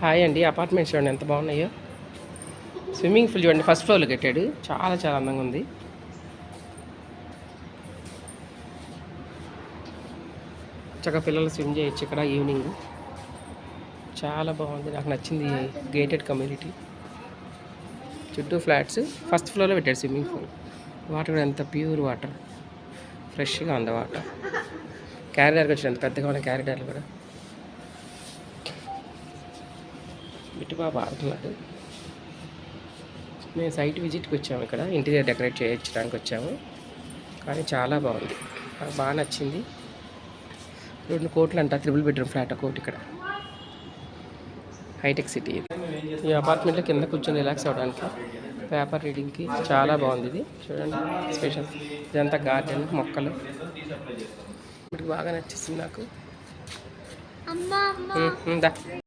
Hi అండి. Apartments చూడండి ఎంత బాగున్నాయో. స్విమ్మింగ్ పూల్ చూడండి, ఫస్ట్ ఫ్లోర్లో కట్టాడు. చాలా చాలా అందంగా ఉంది. చక్కగా పిల్లలు స్విమ్ చేయొచ్చు ఇక్కడ ఈవినింగ్. చాలా బాగుంది, నాకు నచ్చింది. గేటెడ్ కమ్యూనిటీ, చుట్టూ ఫ్లాట్స్. ఫస్ట్ ఫ్లోర్లో పెట్టాడు స్విమ్మింగ్ పూల్. వాటర్ కూడా ఎంత ప్యూర్ వాటర్, ఫ్రెష్గా ఉంది వాటర్. క్యారిడార్కి వచ్చి ఎంత పెద్దగా ఉన్న క్యారిడార్లు కూడా. బిట్టుబాబు ఆడుతున్నాడు. మేము సైట్ విజిట్కి వచ్చాము. ఇక్కడ ఇంటీరియర్ డెకరేట్ చేయించడానికి వచ్చాము, కానీ చాలా బాగుంది, నాకు బాగా నచ్చింది. 2 కోట్లు అంట, 3 బెడ్రూమ్ ఫ్లాట్ ఒకటి ఇక్కడ. హైటెక్ సిటీ ఇది. ఈ అపార్ట్మెంట్లో కింద కూర్చొని రిలాక్స్ అవ్వడానికి, పేపర్ రీడింగ్కి చాలా బాగుంది. ఇది చూడండి స్పెషల్. ఇదంతా గార్డెన్, మొక్కలు. బాగా నచ్చేసింది నాకు.